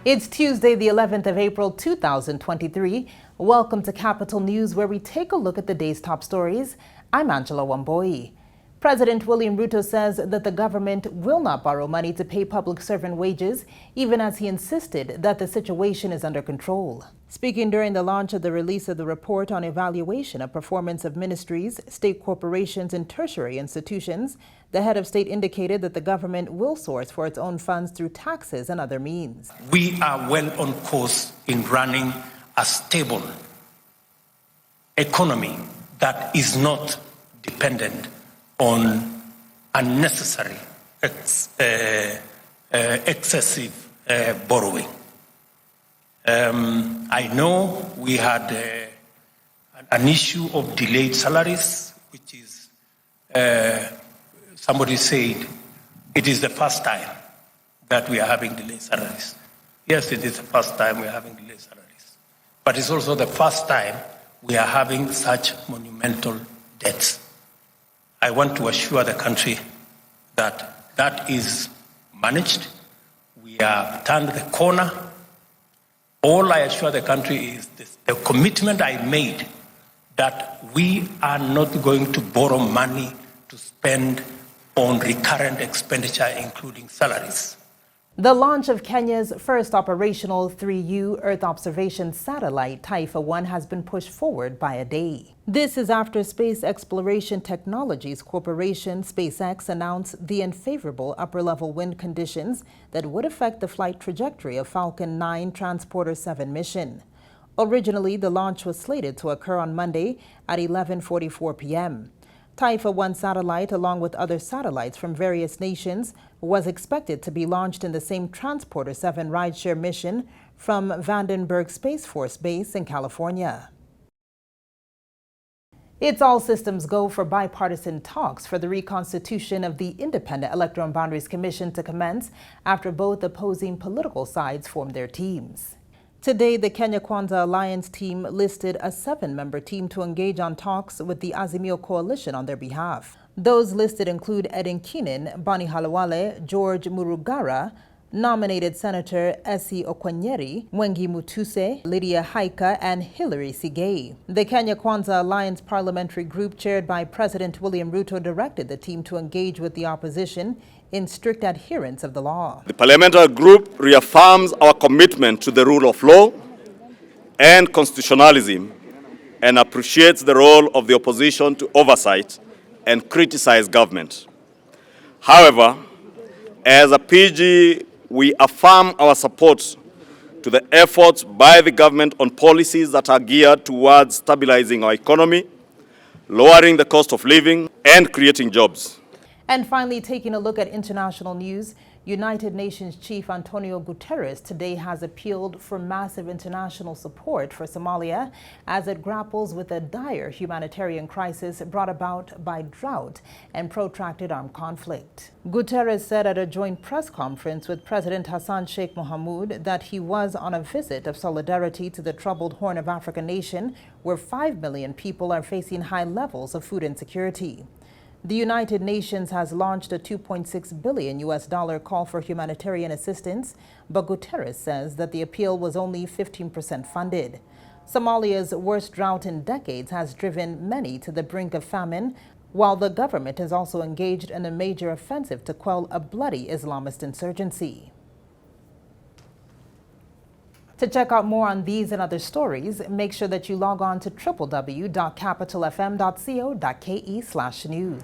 It's Tuesday, the 11th of April, 2023. Welcome to Capital News, where we take a look at the day's top stories. I'm Angela Wamboi. President William Ruto says that the government will not borrow money to pay public servant wages, even as he insisted that the situation is under control. Speaking during the launch of the release of the report on evaluation of performance of ministries, state corporations, and tertiary institutions, the head of state indicated that the government will source for its own funds through taxes and other means. We are well on course in running a stable economy that is not dependent on unnecessary, excessive borrowing. I know we had an issue of delayed salaries, which is, somebody said, it is the first time that we are having delayed salaries. Yes, it is the first time we are having delayed salaries. But it's also the first time we are having such monumental debts. I want to assure the country that that is managed. We have turned the corner. All I assure the country is this, the commitment I made that we are not going to borrow money to spend on recurrent expenditure, including salaries. The launch of Kenya's first operational 3U Earth observation satellite, Taifa 1, has been pushed forward by a day. This is after Space Exploration Technologies Corporation, SpaceX, announced the unfavorable upper-level wind conditions that would affect the flight trajectory of Falcon 9 Transporter 7 mission. Originally, the launch was slated to occur on Monday at 11:44 p.m. Taifa 1 satellite, along with other satellites from various nations, was expected to be launched in the same Transporter 7 rideshare mission from Vandenberg Space Force Base in California. It's all systems go for bipartisan talks for the reconstitution of the Independent Electoral Boundaries Commission to commence after both opposing political sides formed their teams. Today, the Kwanza Alliance team listed a 7-member team to engage on talks with the Azimio coalition on their behalf. Those listed include Edin Kinin, Bani Halawale, George Murugara, nominated Senator Essie Okwanyeri, Mwengi Mutuse, Lydia Haika, and Hilary Sigei. The Kwanza Alliance parliamentary group, chaired by President William Ruto, directed the team to engage with the opposition in strict adherence of the law. The parliamentary group reaffirms our commitment to the rule of law and constitutionalism and appreciates the role of the opposition to oversight and criticize government. However, as a PG, we affirm our support to the efforts by the government on policies that are geared towards stabilizing our economy, lowering the cost of living, and creating jobs. And finally, taking a look at international news, United Nations Chief Antonio Guterres today has appealed for massive international support for Somalia as it grapples with a dire humanitarian crisis brought about by drought and protracted armed conflict. Guterres said at a joint press conference with President Hassan Sheikh Mohamud that he was on a visit of solidarity to the troubled Horn of Africa nation, where 5 million people are facing high levels of food insecurity. The United Nations has launched a $2.6 billion call for humanitarian assistance, but Guterres says that the appeal was only 15% funded. Somalia's worst drought in decades has driven many to the brink of famine, while the government is also engaged in a major offensive to quell a bloody Islamist insurgency. To check out more on these and other stories, make sure that you log on to www.capitalfm.co.ke/news.